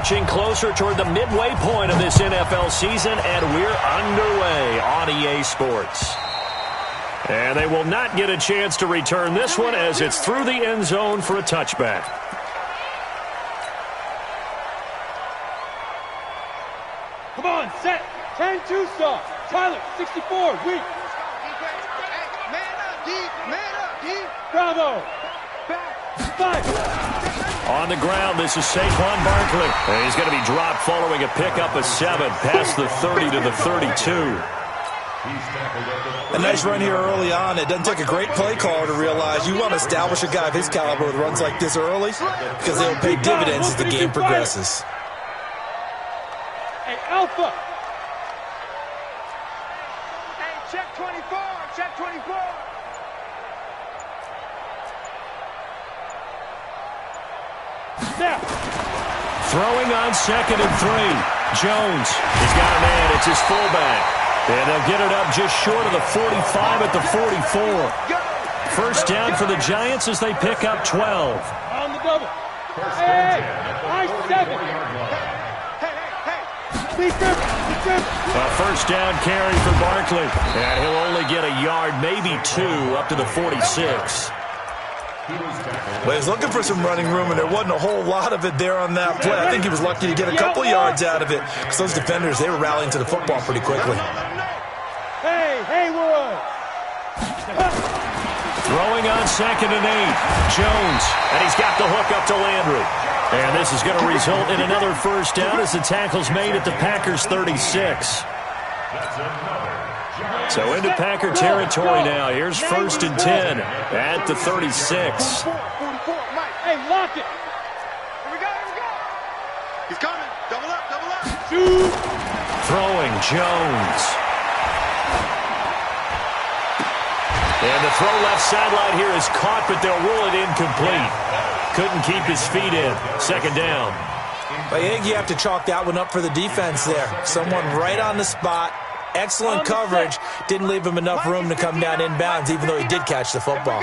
marching closer toward the midway point of this NFL season, and we're underway on EA Sports. And they will not get a chance to return this one as it's through the end zone for a touchback. Come on, set. 10-2 stop. Tyler, 64, weak. Man up, D. Bravo. Five. On the ground, this is Saquon Barkley. And he's going to be dropped following a pickup of 7 past the 30 to the 32. A nice run here early on. It doesn't take a great play caller to realize you want to establish a guy of his caliber with runs like this early because they'll pay dividends as the game progresses. Hey, Alpha. Hey, check 24. Check 24. Snap. Throwing on 2nd and 3. Jones. He's got a man. It's his fullback. And they'll get it up just short of the 45 at the 44. First down for the Giants as they pick up 12. On the double. Hey, I-7. A first down carry for Barkley. And he'll only get a yard, maybe 2, up to the 46. Well, he's looking for some running room, and there wasn't a whole lot of it there on that play. I think he was lucky to get a couple yards out of it because those defenders, they were rallying to the football pretty quickly. Hey, Haywood. Throwing on 2nd and 8. Jones, and he's got the hook up to Landry. And this is going to result in another first down as the tackle's made at the Packers' 36. So into Packer territory now. Here's 1st and 10 at the 36. Hey, lock it. Here we go. He's coming. Double up. Throwing Jones. And the throw left sideline here is caught, but they'll rule it incomplete. Couldn't keep his feet in. 2nd down. I think you have to chalk that one up for the defense there. Someone right on the spot. Excellent coverage. Didn't leave him enough room to come down inbounds, even though he did catch the football.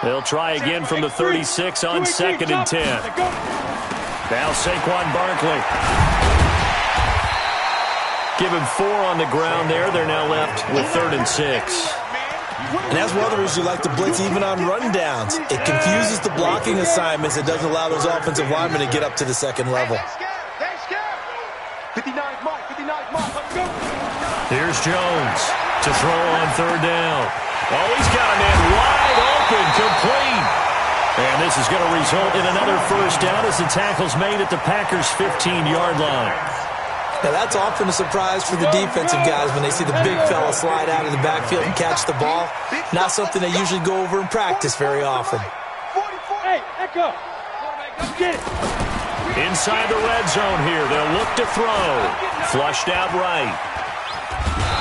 They'll try again from the 36 on 2nd and 10. Now Saquon Barkley. Give him 4 on the ground there. They're now left with 3rd and 6. And that's one of the reasons you like to blitz even on rundowns. It confuses the blocking assignments. It doesn't allow those offensive linemen to get up to the second level. 59 mark, let's go. Here's Jones to throw on 3rd down. Oh, he's got a man wide open, complete. And this is going to result in another first down as the tackle's made at the Packers' 15-yard line. Now, that's often a surprise for the defensive guys when they see the big fella slide out of the backfield and catch the ball. Not something they usually go over in practice very often. Hey, Echo. Get it. Inside the red zone here. They'll look to throw. Flushed out right.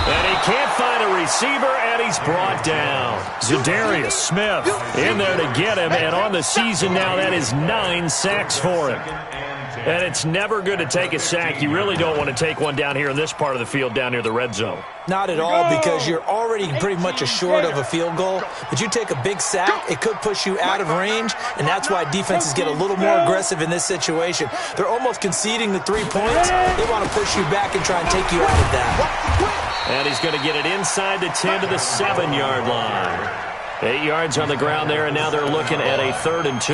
And he can't find a receiver, and he's brought down. Zadarius Smith in there to get him, and on the season now, that is 9 sacks for him. And it's never good to take a sack. You really don't want to take one down here in this part of the field down near the red zone. Not at all, because you're already pretty much assured of a field goal. But you take a big sack, it could push you out of range, and that's why defenses get a little more aggressive in this situation. They're almost conceding the 3 points. They want to push you back and try and take you out of that. And he's going to get it inside the 10 to the 7-yard line. 8 yards on the ground there, and now they're looking at a 3rd and 2.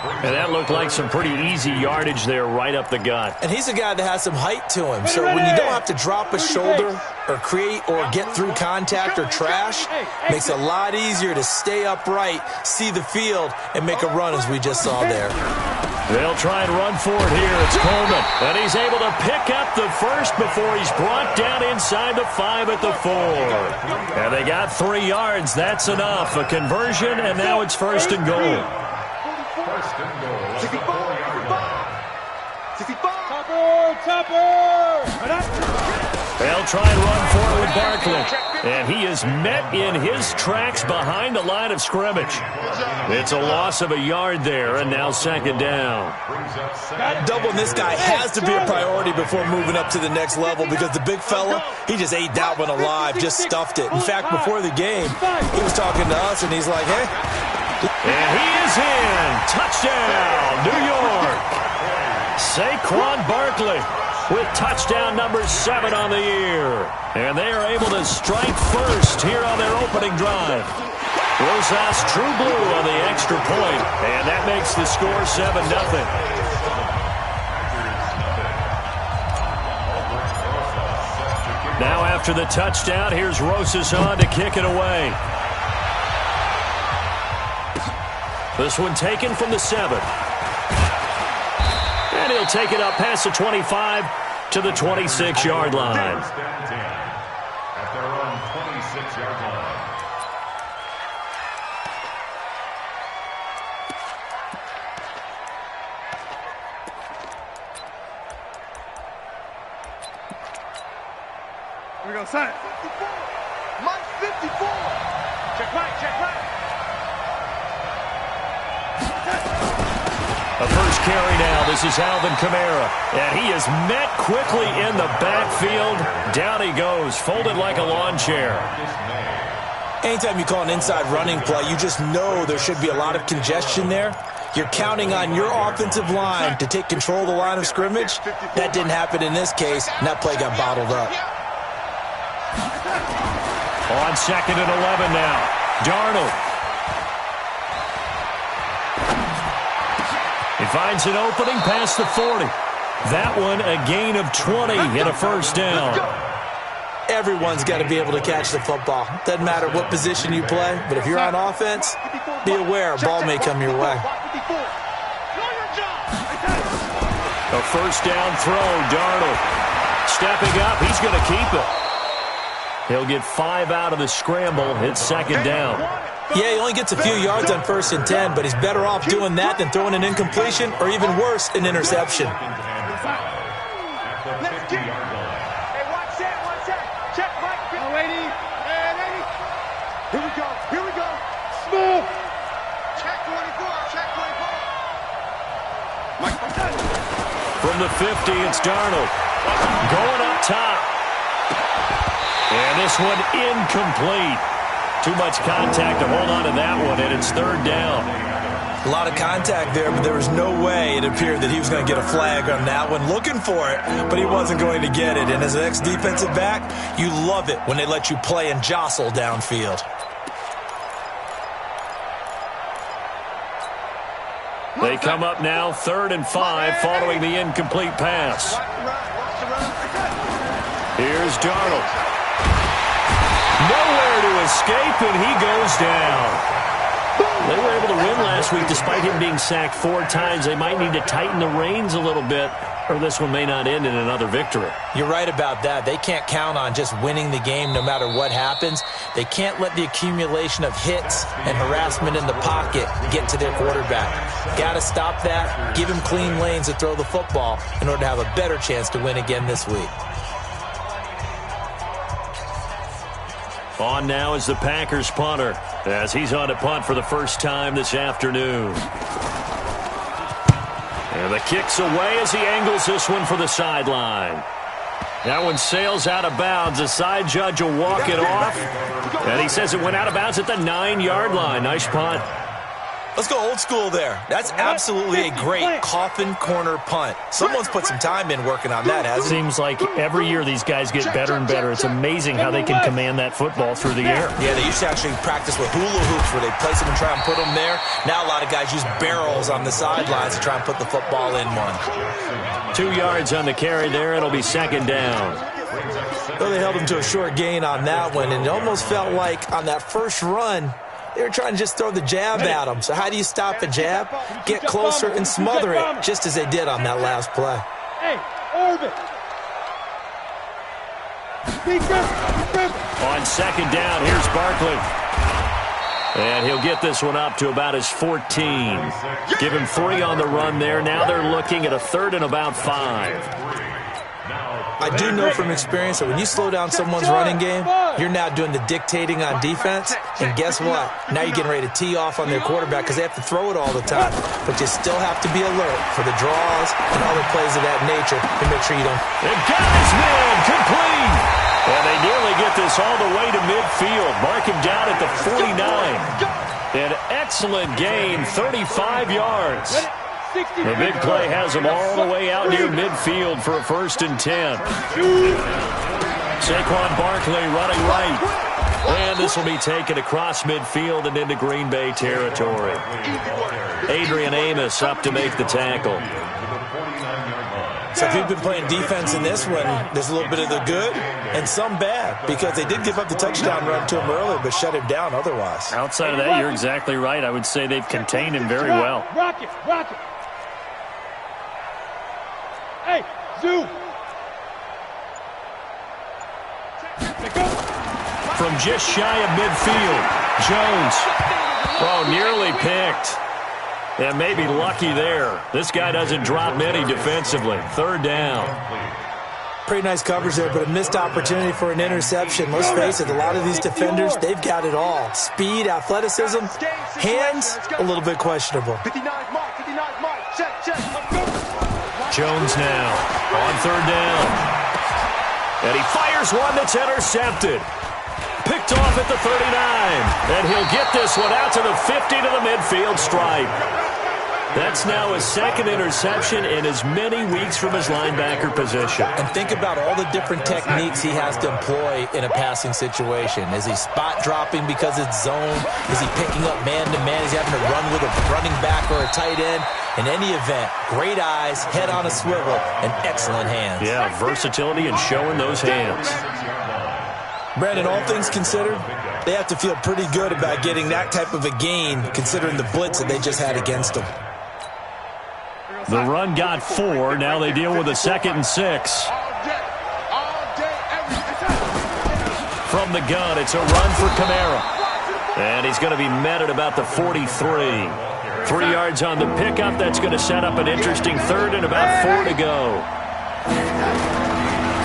And that looked like some pretty easy yardage there right up the gut. And he's a guy that has some height to him. So when you don't have to drop a shoulder or create or get through contact or trash, makes it a lot easier to stay upright, see the field, and make a run as we just saw there. They'll try and run for it here. It's Coleman. And he's able to pick up the first before he's brought down inside the 5 at the 4. And they got 3 yards. That's enough. A conversion, and now it's 1st and goal. They'll try and run for it with Barkley. And he is met in his tracks behind the line of scrimmage. It's a loss of a yard there, and now 2nd down. Doubling this guy has to be a priority before moving up to the next level because the big fella, he just ate that one alive, just stuffed it. In fact, before the game, he was talking to us, and he's like, hey. And he is in. Touchdown, New York. Saquon Barkley with touchdown number 7 on the year. And they are able to strike first here on their opening drive. Rosas True Blue on the extra point, and that makes the score 7-0. Now after the touchdown, here's Rosas on to kick it away. This one taken from the 7. And he'll take it up past the 25 to the 26-yard line. At their own 26-yard line. Here we go, son. 54. Mike 54. Check right, check right. A first carry now. This is Alvin Kamara. And he is met quickly in the backfield. Down he goes, folded like a lawn chair. Anytime you call an inside running play, you just know there should be a lot of congestion there. You're counting on your offensive line to take control of the line of scrimmage. That didn't happen in this case, and that play got bottled up. On 2nd and 11 now. Darnold. He finds an opening past the 40. That one a gain of 20 and a first down. Everyone's got to be able to catch the football. Doesn't matter what position you play, but if you're on offense, be aware a ball may come your way. A first down throw. Darnold stepping up. He's going to keep it. He'll get 5 out of the scramble. It's 2nd down. Yeah, he only gets a few yards on 1st and 10, but he's better off doing that than throwing an incompletion or even worse, an interception. Hey, watch that. Check right. Oh, 80. And 80. Here we go. Smooth. Check 24. From the 50, it's Darnold. Going up top. And this one incomplete. Too much contact to hold on to that one, and it's 3rd down. A lot of contact there, but there was no way it appeared that he was going to get a flag on that one. Looking for it, but he wasn't going to get it. And as an ex-defensive back, you love it when they let you play and jostle downfield. They come up now 3rd and 5 following the incomplete pass. Here's Darnold. Nowhere to escape, and he goes down. They were able to win last week despite him being sacked 4 times. They might need to tighten the reins a little bit, or this one may not end in another victory. You're right about that. They can't count on just winning the game no matter what happens. They can't let the accumulation of hits and harassment in the pocket get to their quarterback. Got to stop that, give him clean lanes to throw the football in order to have a better chance to win again this week. On now is the Packers punter, as he's on to punt for the first time this afternoon. And the kick's away as he angles this one for the sideline. That one sails out of bounds. The side judge will walk it off. And he says it went out of bounds at the 9-yard line. Nice punt. Let's go old school there. That's absolutely a great coffin corner punt. Someone's put some time in working on that, hasn't it? Seems like every year these guys get better and better. It's amazing how they can command that football through the air. Yeah, they used to actually practice with hula hoops where they place them and try and put them there. Now a lot of guys use barrels on the sidelines to try and put the football in one. 2 yards on the carry there. It'll be 2nd down. Well, they held him to a short gain on that one, and it almost felt like on that first run, they were trying to just throw the jab at him. So how do you stop a jab? Get closer and smother it, just as they did on that last play. Hey, orbit. On 2nd down, here's Barkley. And he'll get this one up to about his 14. Give him 3 on the run there. Now they're looking at a 3rd and about 5. I do know from experience that when you slow down someone's running game, you're now doing the dictating on defense. And guess what? Now you're getting ready to tee off on their quarterback because they have to throw it all the time. But you still have to be alert for the draws and other plays of that nature to make sure you don't. And got his man complete. And they nearly get this all the way to midfield. Mark him down at the 49. An excellent gain, 35 yards. The big play has him all the way out near midfield for a 1st and 10. Saquon Barkley running right. And this will be taken across midfield and into Green Bay territory. Adrian Amos up to make the tackle. So if you've been playing defense in this one, there's a little bit of the good and some bad, because they did give up the touchdown run to him earlier but shut him down otherwise. Outside of that, you're exactly right. I would say they've contained him very well. Rock it, rock it. Hey, Zoo. From just shy of midfield, Jones. Oh, nearly picked. And maybe lucky there. This guy doesn't drop many defensively. 3rd down. Pretty nice coverage there, but a missed opportunity for an interception. Let's face it, a lot of these defenders, they've got it all. Speed, athleticism, hands, a little bit questionable. 59 mark, 59 mark. Check. Jones now on 3rd down. And he fires one that's intercepted. Picked off at the 39. And he'll get this one out to the 50 to the midfield stripe. That's now his 2nd interception in as many weeks from his linebacker position. And think about all the different techniques he has to employ in a passing situation. Is he spot dropping because it's zone? Is he picking up man-to-man? Is he having to run with a running back or a tight end? In any event, great eyes, head on a swivel, and excellent hands. Yeah, versatility and showing those hands. Brandon, all things considered, they have to feel pretty good about getting that type of a gain, considering the blitz that they just had against them. The run got 4. Now they deal with a 2nd and 6. From the gun, it's a run for Kamara. And he's going to be met at about the 43. 3 yards on the pickup. That's going to set up an interesting 3rd and about 4 to go.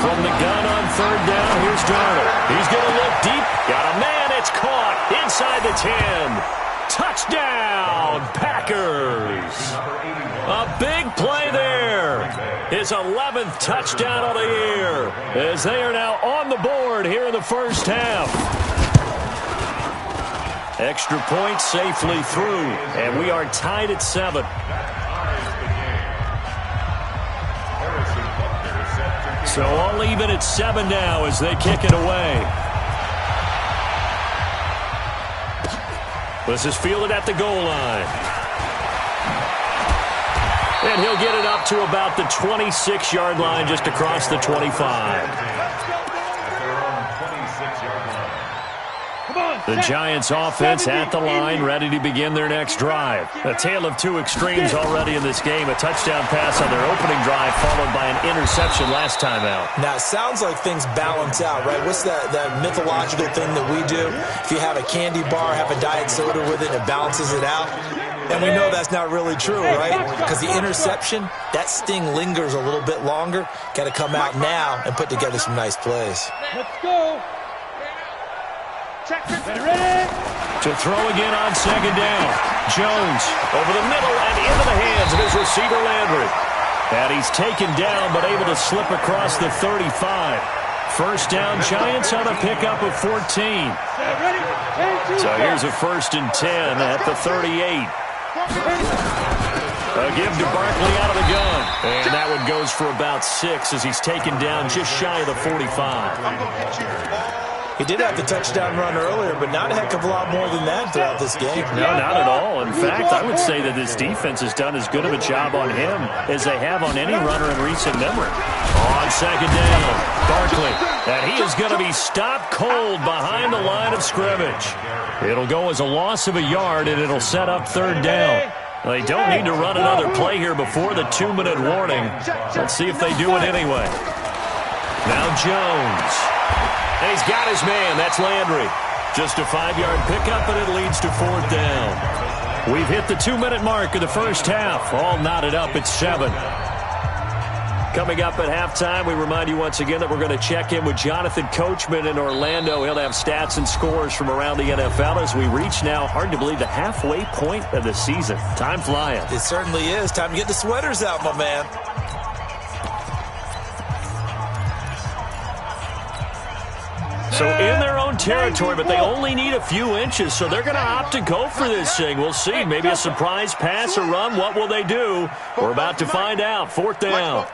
From the gun on 3rd down, here's Darnold. He's going to look deep. Got a man. It's caught inside the 10. Touchdown, Packers. A big play there. His 11th touchdown of the year, as they are now on the board here in the 1st half. Extra point safely through, and we are tied at 7. So all even at 7 now as they kick it away. This is fielded at the goal line. And he'll get it up to about the 26-yard line, just across the 25. The Giants offense at the line, ready to begin their next drive. A tale of 2 extremes already in this game. A touchdown pass on their opening drive, followed by an interception last time out. Now, it sounds like things balance out, right? What's that mythological thing that we do? If you have a candy bar, have a diet soda with it, it balances it out. And we know that's not really true, right? Because the interception, that sting lingers a little bit longer. Got to come out now and put together some nice plays. Let's go. Ready? To throw again on 2nd down. Jones over the middle and into the hands of his receiver Landry. And he's taken down but able to slip across the 35. 1st down, Giants on a pickup of 14. So here's a 1st and 10 at the 38. A give to Barkley out of the gun. And that one goes for about 6 as he's taken down just shy of the 45. He did have the touchdown run earlier, but not a heck of a lot more than that throughout this game. No, not at all. In fact, I would say that this defense has done as good of a job on him as they have on any runner in recent memory. On 2nd down, Barkley. And he is going to be stopped cold behind the line of scrimmage. It'll go as a loss of a yard, and it'll set up 3rd down. They don't need to run another play here before the 2-minute warning. Let's see if they do it anyway. Now Jones. And he's got his man. That's Landry. Just a 5-yard pickup, and it leads to 4th down. We've hit the 2-minute mark of the 1st half. All knotted up at 7. Coming up at halftime, we remind you once again that we're going to check in with Jonathan Coachman in Orlando. He'll have stats and scores from around the NFL as we reach now, hard to believe, the halfway point of the season. Time flying. It certainly is. Time to get the sweaters out, my man. So in their own territory, but they only need a few inches, so they're going to opt to go for this thing. We'll see. Maybe a surprise pass or run. What will they do? We're about to find out. 4th down.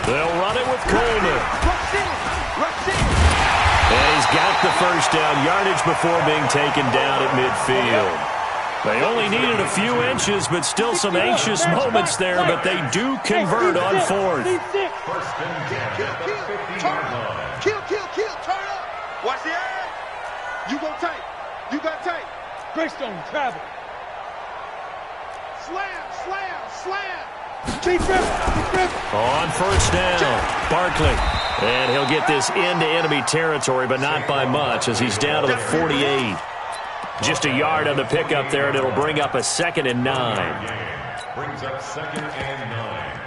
They'll run it with Coleman. And he's got the first down, yardage before being taken down at midfield. They only needed a few inches, but still some anxious moments there, but they do convert on 4th. Kill, turn up. Watch the eye. You go tight. You got tight. Greystone, travel. Slam. Keep grip. On 1st down, Barkley. And he'll get this into enemy territory, but not by much, as he's down to the 48. Just a yard on the pickup there, and it'll bring up a 2nd and 9. Brings up 2nd and 9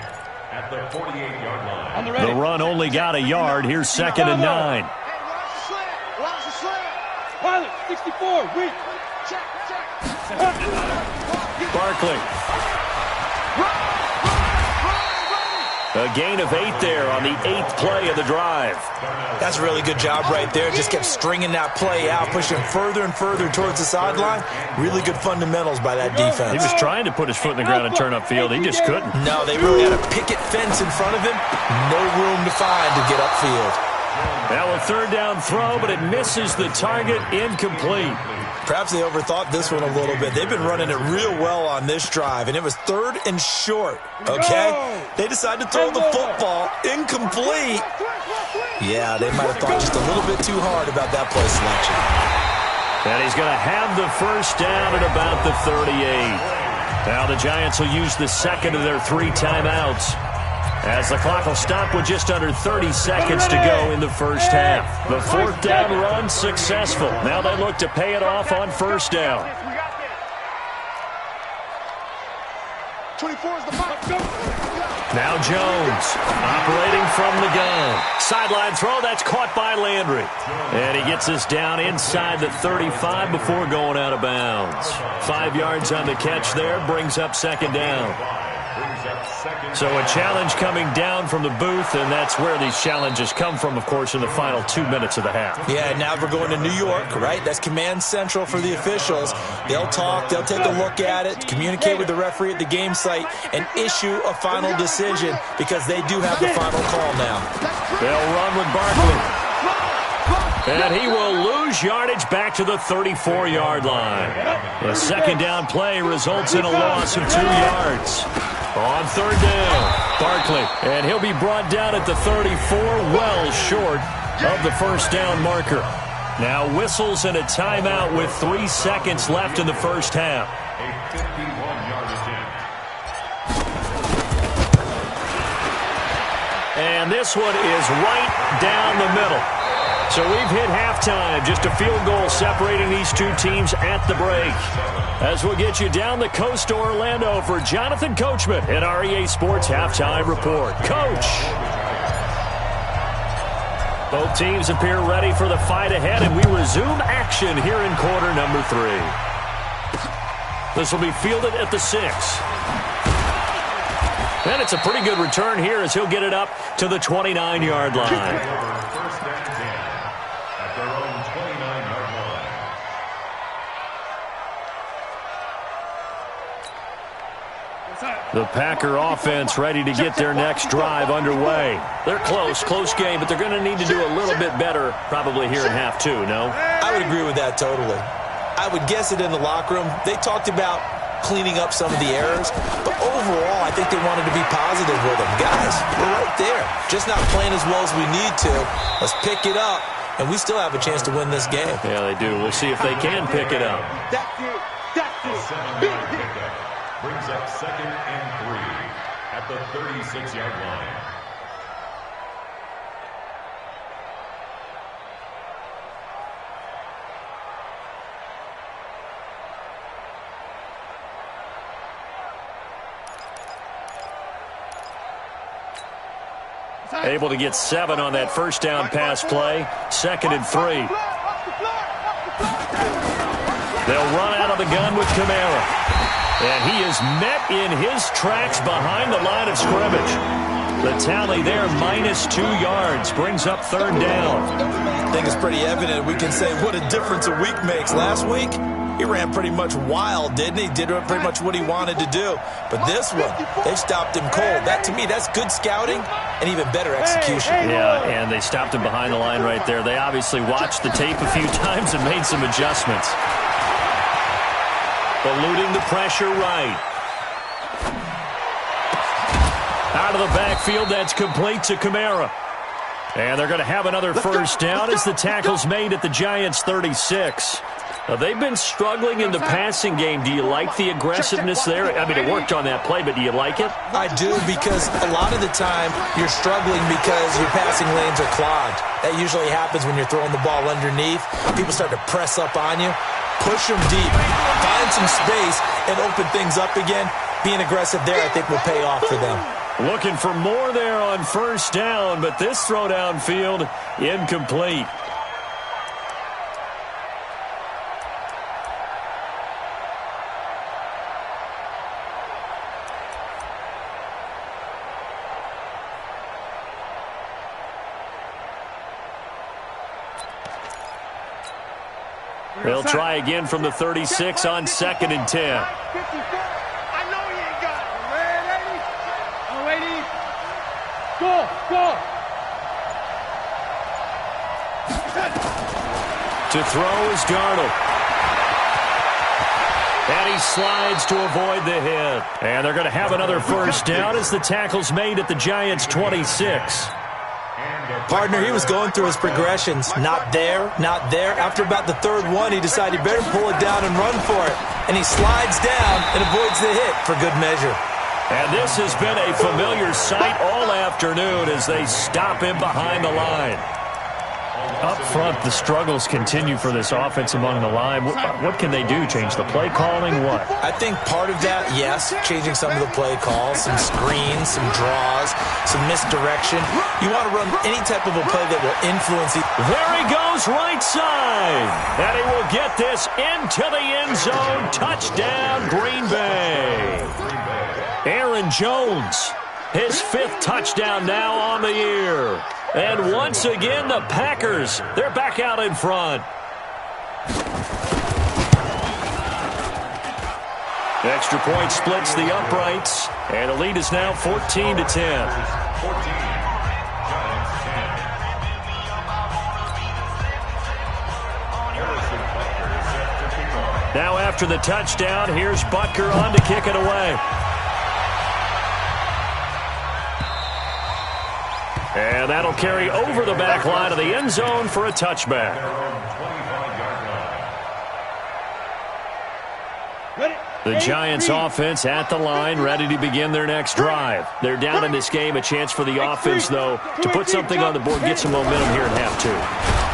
at the 48-yard line. The run only got a yard. Here's 2nd and 9. Watch the slant. Pilot, 64, weak. Check. Barkley. A gain of 8 there on the 8th play of the drive. That's a really good job right there. Just kept stringing that play out, pushing further and further towards the sideline. Really good fundamentals by that defense. He was trying to put his foot in the ground and turn upfield. He just couldn't. No, they really had a picket fence in front of him. No room to find to get upfield. Now a 3rd down throw, but it misses the target. Incomplete. Perhaps they overthought this one a little bit. They've been running it real well on this drive, and it was 3rd and short, okay? They decided to throw the football incomplete. Yeah, they might have thought just a little bit too hard about that play selection. And he's going to have the first down at about the 38. Now the Giants will use the 2nd of their 3 timeouts, as the clock will stop with just under 30 seconds to go in the first half. The 4th down run successful. Now they look to pay it off on 1st down. 24 is the mark. Now Jones operating from the gun. Sideline throw, that's caught by Landry. And he gets us down inside the 35 before going out of bounds. 5 yards on the catch there, brings up 2nd down. So a challenge coming down from the booth, and that's where these challenges come from, of course, in the final 2 minutes of the half. Yeah, now we're going to New York, right? That's command central for the officials. They'll talk, they'll take a look at it, communicate with the referee at the game site, and issue a final decision, because they do have the final call now. They'll run with Barkley. And he will lose yardage back to the 34-yard line. The 2nd down play results in a loss of 2 yards. On 3rd down, Barkley. And he'll be brought down at the 34, well short of the first down marker. Now whistles and a timeout with 3 seconds left in the first half. A 51-yard attempt. And this one is right down the middle. So we've hit halftime, just a field goal separating these 2 teams at the break. As we'll get you down the coast to Orlando for Jonathan Coachman at REA Sports Halftime Report. Coach! Both teams appear ready for the fight ahead, and we resume action here in quarter number 3. This will be fielded at the 6. And it's a pretty good return here as he'll get it up to the 29-yard line. The Packer offense ready to get their next drive underway. They're close game, but they're going to need to do a little bit better probably here in half 2, no? I would agree with that totally. I would guess it in the locker room. They talked about cleaning up some of the errors, but overall, I think they wanted to be positive with them. Guys, we're right there. Just not playing as well as we need to. Let's pick it up, and we still have a chance to win this game. Yeah, they do. We'll see if they can pick it up. That's it. Big pickup. Brings up 2nd and 3 at the 36-yard line. Able to get 7 on that first down pass play. 2nd and 3. They'll run out of the gun with Kamara. And he is met in his tracks behind the line of scrimmage. The tally there, -2 yards, brings up 3rd down. I think it's pretty evident. We can say what a difference a week makes. Last week, he ran pretty much wild, didn't he? Did pretty much what he wanted to do. But this one, they've stopped him cold. That, to me, that's good scouting and even better execution. Yeah, and they stopped him behind the line right there. They obviously watched the tape a few times and made some adjustments. Eluding the pressure right. Out of the backfield, that's complete to Kamara. And they're going to have another first down as the tackle's made at the Giants' 36. Now, they've been struggling in the passing game. Do you like the aggressiveness there? I mean, it worked on that play, but do you like it? I do, because a lot of the time you're struggling because your passing lanes are clogged. That usually happens when you're throwing the ball underneath. People start to press up on you. Push them deep. Find some space and open things up again. Being aggressive there, I think, will pay off for them. Looking for more there on first down, but this throw downfield incomplete. They'll try again from the 36 on 2nd and 10. I know he ain't got it. Ready? Go. To throw is Darnold. And he slides to avoid the hit. And they're going to have another first down as the tackle's made at the Giants' 26. Partner, he was going through his progressions. Not there, not there. After about the 3rd one, he decided he better pull it down and run for it. And he slides down and avoids the hit for good measure. And this has been a familiar sight all afternoon as they stop him behind the line. Up front, the struggles continue for this offense among the line. What can they do? Change the play calling? What? I think part of that, yes, changing some of the play calls, some screens, some draws, some misdirection. You want to run any type of a play that will influence it. There he goes, right side. And he will get this into the end zone. Touchdown, Green Bay. Aaron Jones, his 5th touchdown now on the year. And once again, the Packers, they're back out in front. Extra point splits the uprights, and the lead is now 14-10. Now after the touchdown, here's Butker on to kick it away. And that'll carry over the back line of the end zone for a touchback. The Giants offense at the line, ready to begin their next drive. They're down in this game. A chance for the offense, though, to put something on the board, get some momentum here at half 2.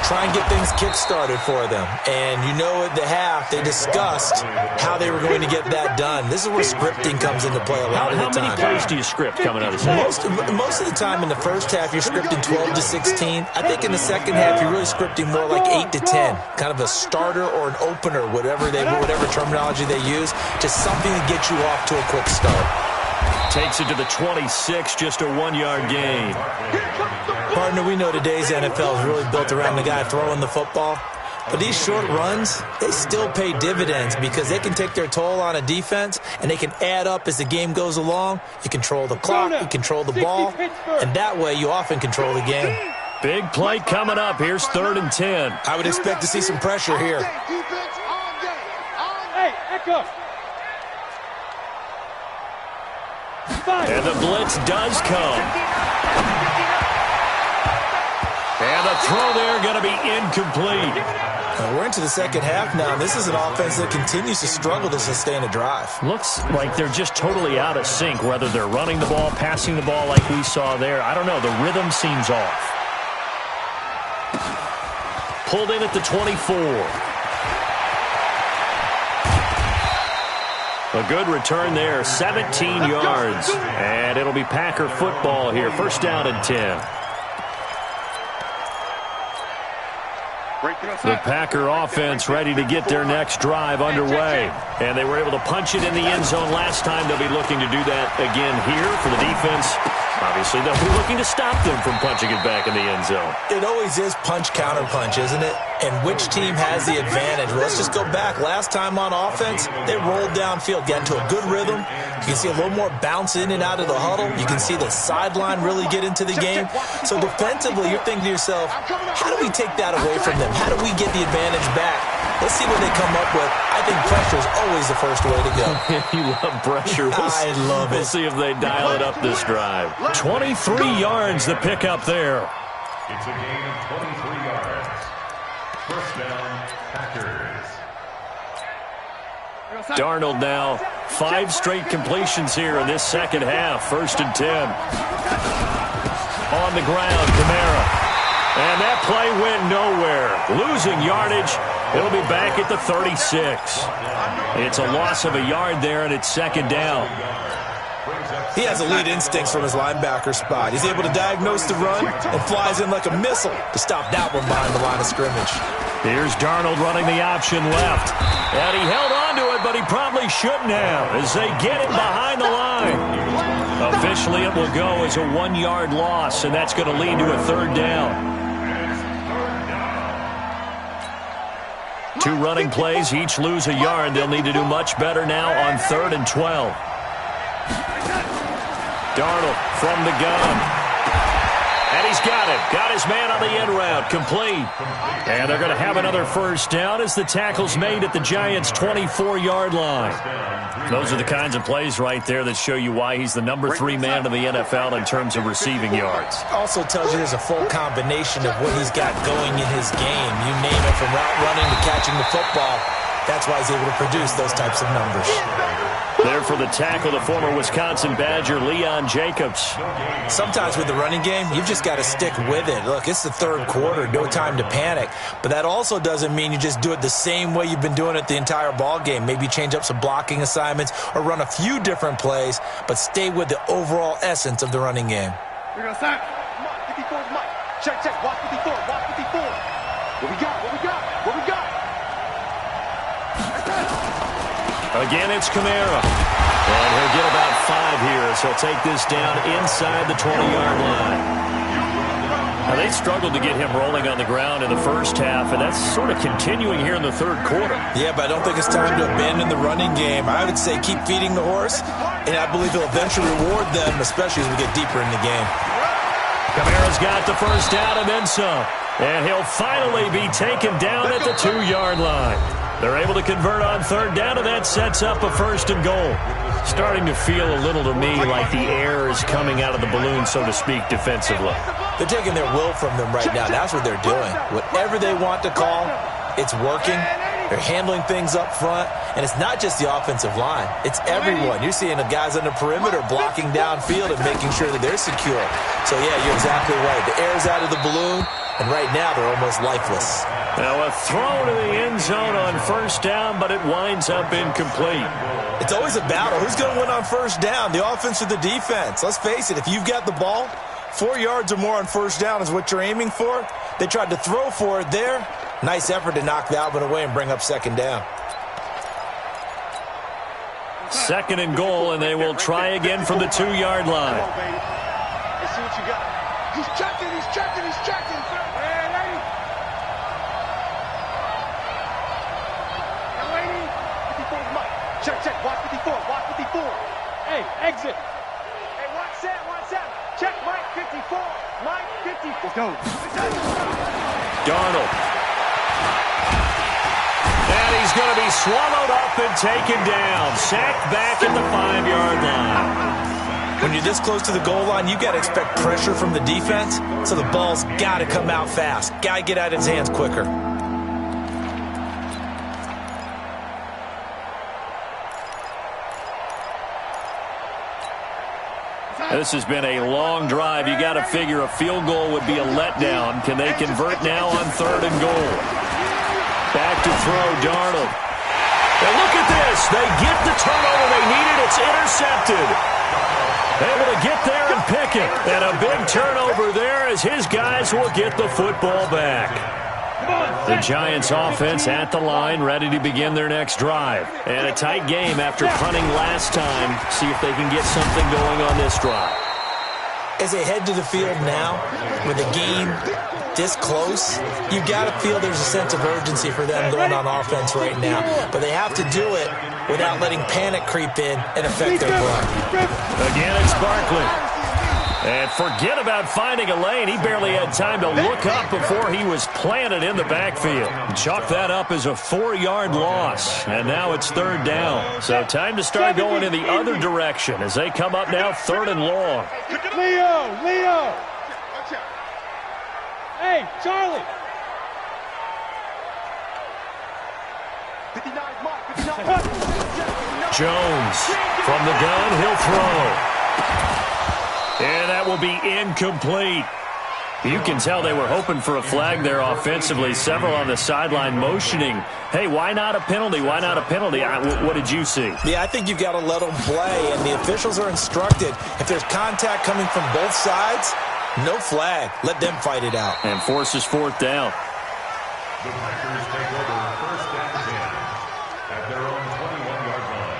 Try and get things kick-started for them. And you know at the half, they discussed how they were going to get that done. This is where scripting comes into play a lot of the time. How many plays do you script coming out of the second? Most of the time in the first half, you're scripting 12 to 16. I think in the second half, you're really scripting more like 8 to 10. Kind of a starter or an opener, whatever terminology they use, just something to get you off to a quick start. Takes it to the 26, just a 1-yard gain. Partner, we know today's NFL is really built around the guy throwing the football. But these short runs, they still pay dividends because they can take their toll on a defense and they can add up as the game goes along. You control the clock, you control the ball, and that way you often control the game. Big play coming up. Here's 3rd and 10. I would expect to see some pressure here. Hey, Echo. And the blitz does come. And the throw there going to be incomplete. We're into the second half now. This is an offense that continues to struggle to sustain a drive. Looks like they're just totally out of sync, whether they're running the ball, passing the ball like we saw there. I don't know. The rhythm seems off. Pulled in at the 24. A good return there, 17 yards. And it'll be Packer football here. First down and 10. The Packer offense ready to get their next drive underway. And they were able to punch it in the end zone last time. They'll be looking to do that again here for the defense. Obviously, they'll be looking to stop them from punching it back in the end zone. It always is punch, counter punch, isn't it? And which team has the advantage? Well, let's just go back. Last time on offense, they rolled downfield, got into a good rhythm. You can see a little more bounce in and out of the huddle. You can see the sideline really get into the game. So defensively, you're thinking to yourself, how do we take that away from them? How do we get the advantage back? Let's see what they come up with. I think pressure is always the first way to go. You love pressure. I love it. We'll see if they dial it up this drive. 23 yards the pick up there. It's a gain of 23 yards. First down, Packers. Darnold now, 5 straight completions here in this second half. 1st and 10. On the ground, Kamara. And that play went nowhere. Losing yardage. It'll be back at the 36. It's a loss of a yard there, and it's 2nd down. He has elite instincts from his linebacker spot. He's able to diagnose the run and flies in like a missile to stop that one behind the line of scrimmage. Here's Darnold running the option left. And he held on to it, but he probably shouldn't have as they get it behind the line. Officially, it will go as a 1-yard loss, and that's going to lead to a 3rd down. 2 running plays, each lose a yard. They'll need to do much better now on 3rd and 12. Darnold from the gun. And he's got it. Got his man on the end route. Complete. And they're going to have another 1st down as the tackle's made at the Giants' 24-yard line. Those are the kinds of plays right there that show you why he's the number 3 man in the NFL in terms of receiving yards. Also tells you there's a full combination of what he's got going in his game. You name it, from route running to catching the football. That's why he's able to produce those types of numbers. There for the tackle, the former Wisconsin Badger, Leon Jacobs. Sometimes with the running game, you've just got to stick with it. Look, it's the 3rd quarter, no time to panic. But that also doesn't mean you just do it the same way you've been doing it the entire ball game. Maybe change up some blocking assignments or run a few different plays, but stay with the overall essence of the running game. We're going to sign. Mike, 54 is Mike. Check, check. Watch 54. Watch 54. What we got? What we got? What we got? Again, it's Kamara. And he'll get about 5 here, so he'll take this down inside the 20-yard line. Now, they struggled to get him rolling on the ground in the first half, and that's sort of continuing here in the 3rd quarter. Yeah, but I don't think it's time to abandon the running game. I would say keep feeding the horse, and I believe he'll eventually reward them, especially as we get deeper in the game. Kamara's got the 1st down and then some. And he'll finally be taken down at the 2-yard line. They're able to convert on 3rd down, and that sets up a 1st and goal. Starting to feel a little to me like the air is coming out of the balloon, so to speak, defensively. They're taking their will from them right now. That's what they're doing. Whatever they want to call, it's working. They're handling things up front, and it's not just the offensive line. It's everyone. You're seeing the guys on the perimeter blocking downfield and making sure that they're secure. So, yeah, you're exactly right. The air's out of the balloon, and right now they're almost lifeless. Now a throw to the end zone on 1st down, but it winds up incomplete. It's always a battle. Who's going to win on 1st down, the offense or the defense? Let's face it, if you've got the ball, 4 yards or more on 1st down is what you're aiming for. They tried to throw for it there. Nice effort to knock that one away and bring up 2nd down. 2nd and goal, and they will try again from the 2-yard line. Let's see what you got. He's checking, he's checking, he's checking. Hey, lady. Young lady. 54 is Mike. Check, check. Watch 54. Watch 54. Hey, exit. Hey, watch that, watch that. Check Mike 54. Mike 54. Let's go. Darnold. And he's going to be swallowed up and taken down. Sacked back at the 5-yard line. When you're this close to the goal line, you got to expect pressure from the defense, so the ball's got to come out fast. Got to get out of his hands quicker. This has been a long drive. You got to figure a field goal would be a letdown. Can they convert now on 3rd and goal? Back to throw, Darnold. And look at this. They get the turnover they needed. It's intercepted. Able to get there and pick it. And a big turnover there as his guys will get the football back. The Giants offense at the line, ready to begin their next drive. And a tight game after punting last time. See if they can get something going on this drive. As they head to the field now, with the game this close, you've got to feel there's a sense of urgency for them going on offense right now. But they have to do it without letting panic creep in and affect their play. Again, it's Barkley. And forget about finding a lane. He barely had time to look up before he was planted in the backfield. Chalk that up as a 4-yard loss. And now it's 3rd down. So time to start going in the other direction as they come up now 3rd and long. Leo! Hey, Charlie! 59. Jones from the gun, he'll throw. And that will be incomplete. You can tell they were hoping for a flag there offensively. Several on the sideline motioning, hey, why not a penalty? Why not a penalty? What did you see? Yeah, I think you've got to let them play, and the officials are instructed. If there's contact coming from both sides, no flag. Let them fight it out. And forces 4th down. The Packers take over 1st and 10 at their own 21-yard line.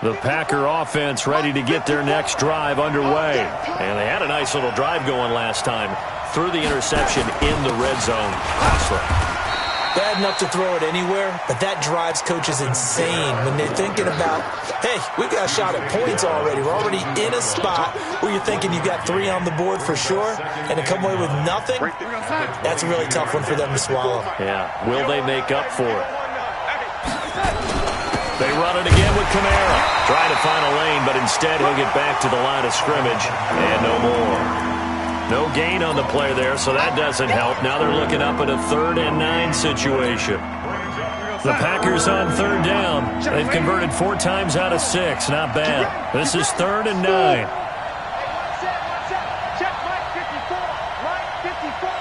The Packer offense ready to get their next drive underway. And they had a nice little drive going last time. Threw the interception in the red zone. Bad enough to throw it anywhere, but that drives coaches insane when they're thinking about, hey, we've got a shot at points already. We're already in a spot where you're thinking you've got 3 on the board for sure, and to come away with nothing, that's a really tough one for them to swallow. Yeah, will they make up for it? They run it again with Kamara. Trying to find a lane, but instead he'll get back to the line of scrimmage, and no more. No gain on the play there, so that doesn't help. Now they're looking up at a 3rd and 9 situation. The Packers on 3rd down. They've converted 4 times out of 6. Not bad. This is 3rd and 9. Check Mike 54. Mike 54.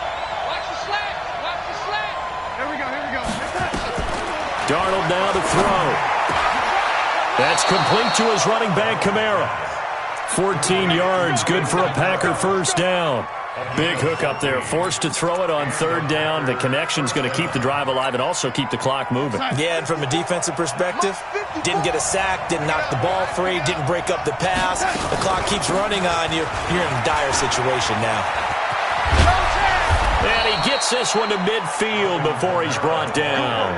Watch the slant. Watch the slant. Here we go. Darnold now to throw. That's complete to his running back, Kamara. 14 yards, good for a Packer 1st down. Big hook up there, forced to throw it on 3rd down. The connection's going to keep the drive alive and also keep the clock moving. Yeah, and from a defensive perspective, didn't get a sack, didn't knock the ball free, didn't break up the pass. The clock keeps running on you. You're in a dire situation now. And he gets this one to midfield before he's brought down.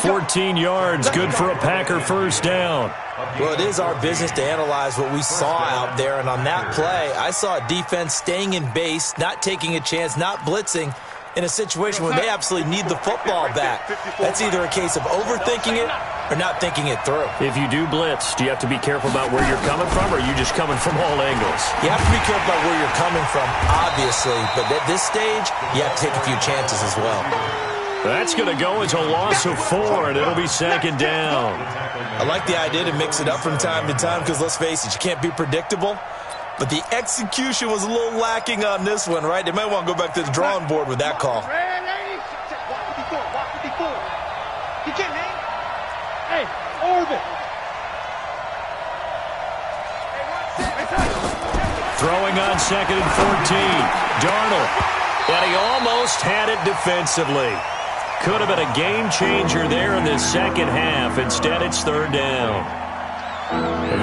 14 yards, good for a Packer 1st down. Well, it is our business to analyze what we saw out there, and on that play, I saw a defense staying in base, not taking a chance, not blitzing, in a situation where they absolutely need the football back. That's either a case of overthinking it or not thinking it through. If you do blitz, do you have to be careful about where you're coming from, or are you just coming from all angles? You have to be careful about where you're coming from, obviously, but at this stage, you have to take a few chances as well. That's going to go as a loss of 4, and it'll be 2nd down. I like the idea to mix it up from time to time because, let's face it, you can't be predictable. But the execution was a little lacking on this one, right? They might want to go back to the drawing board with that call. Hey, Orvin. Throwing on 2nd and 14. Darnold. And he almost had it defensively. Could have been a game changer there in the second half. Instead, it's 3rd down.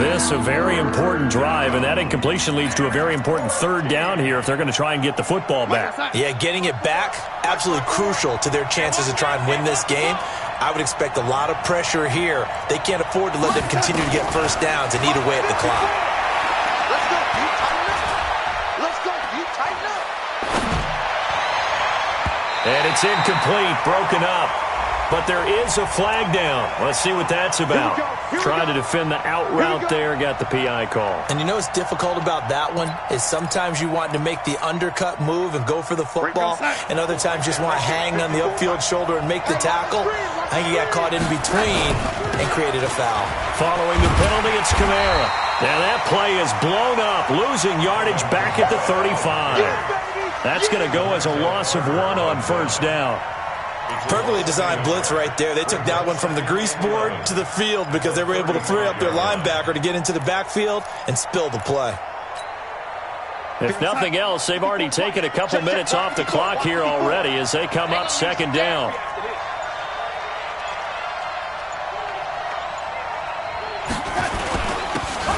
This a very important drive, and that incompletion leads to a very important 3rd down here if they're going to try and get the football back. Yeah, getting it back, absolutely crucial to their chances to try and win this game. I would expect a lot of pressure here. They can't afford to let them continue to get 1st downs and eat away at the clock. Let's go, you tighten up. Let's go, you tighten up. And it's incomplete, broken up. But there is a flag down. Let's see what that's about. Trying to defend the out route there, got the PI call. And you know what's difficult about that one is sometimes you want to make the undercut move and go for the football, and other times you just want to hang on the upfield shoulder and make the tackle. I think he got caught in between and created a foul. Following the penalty, it's Kamara. Now that play is blown up, losing yardage back at the 35. That's going to go as a loss of 1 on 1st down. Perfectly designed blitz right there. They took that one from the grease board to the field because they were able to free up their linebacker to get into the backfield and spill the play. If nothing else, they've already taken a couple minutes off the clock here already as they come up second down.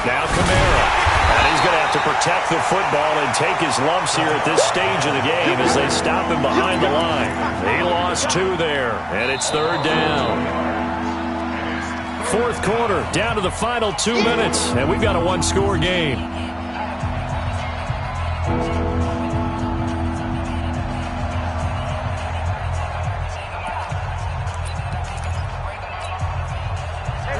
Now Kamara. And he's going to have to protect the football and take his lumps here at this stage of the game as they stop him behind the line. He lost 2 there, and it's third down. Fourth quarter, down to the final 2 minutes, and we've got a one-score game.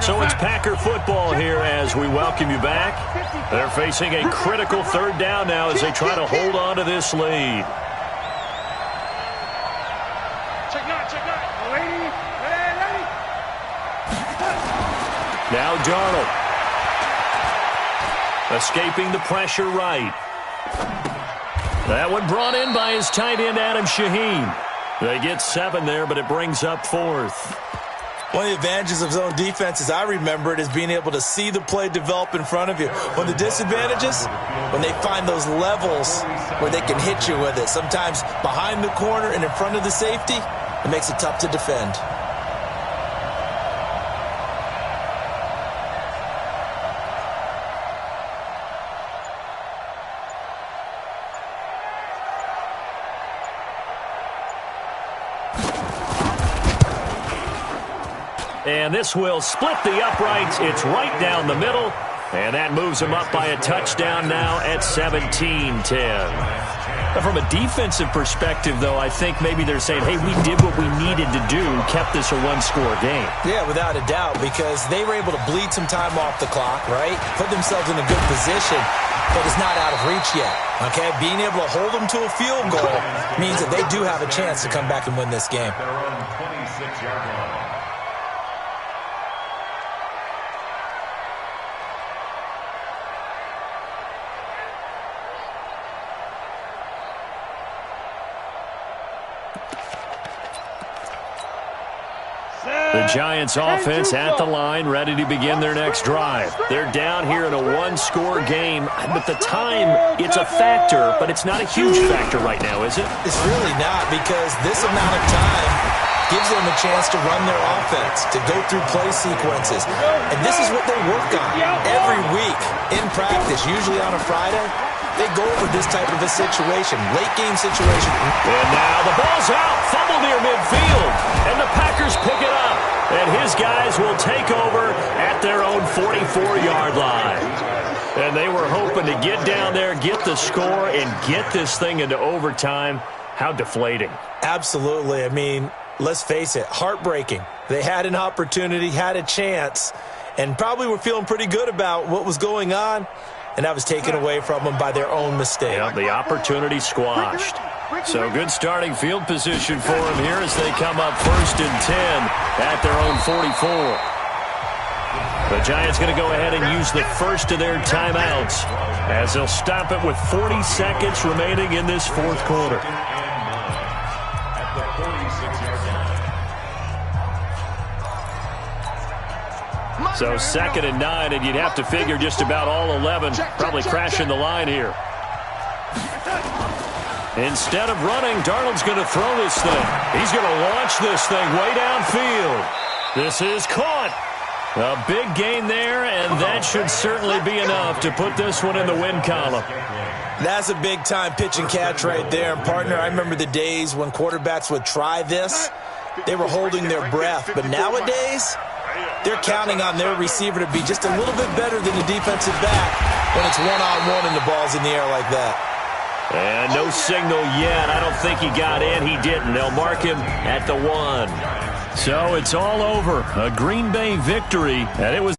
So it's Packer football here as we welcome you back. They're facing a critical third down now as they try to hold on to this lead. Now Darnold. Escaping the pressure right. That one brought in by his tight end, Adam Shaheen. They get 7 there, but it brings up 4th. One of the advantages of zone defense, as I remember it, is being able to see the play develop in front of you. One of the disadvantages, when they find those levels where they can hit you with it, sometimes behind the corner and in front of the safety, it makes it tough to defend. And this will split the uprights. It's right down the middle. And that moves them up by a touchdown now at 17-10. From a defensive perspective, though, I think maybe they're saying, hey, we did what we needed to do, kept this a one-score game. Yeah, without a doubt, because they were able to bleed some time off the clock, right? Put themselves in a good position, but it's not out of reach yet, okay? Being able to hold them to a field goal means that they do have a chance to come back and win this game. Their own 26-yard line. The Giants offense at the line, ready to begin their next drive. They're down here in a one-score game. But the time, it's a factor, but it's not a huge factor right now, is it? It's really not, because this amount of time gives them a chance to run their offense, to go through play sequences. And this is what they work on every week in practice, usually on a Friday. They go over this type of a situation, late-game situation. And now the ball's out, fumble near midfield, and the Packers pick it up. And his guys will take over at their own 44-yard line. And they were hoping to get down there, get the score, and get this thing into overtime. How deflating. Absolutely. I mean, let's face it, heartbreaking. They had an opportunity, had a chance, and probably were feeling pretty good about what was going on. And that was taken away from them by their own mistake. Yeah, the opportunity squashed. So good starting field position for them here as they come up 1st and 10 at their own 44. The Giants going to go ahead and use the first of their timeouts as they'll stop it with 40 seconds remaining in this fourth quarter. At the 46-yard line. So 2nd and 9, and you'd have to figure just about all 11 probably crashing the line here. Instead of running, Darnold's going to throw this thing. He's going to launch this thing way downfield. This is caught. A big gain there, and that should certainly be enough to put this one in the win column. That's a big-time pitch and catch right there. And, partner, I remember the days when quarterbacks would try this. They were holding their breath. But nowadays, they're counting on their receiver to be just a little bit better than the defensive back when it's one-on-one and the ball's in the air like that. And no signal yet. I don't think he got in. He didn't. They'll mark him at the 1. So it's all over. A Green Bay victory, and it was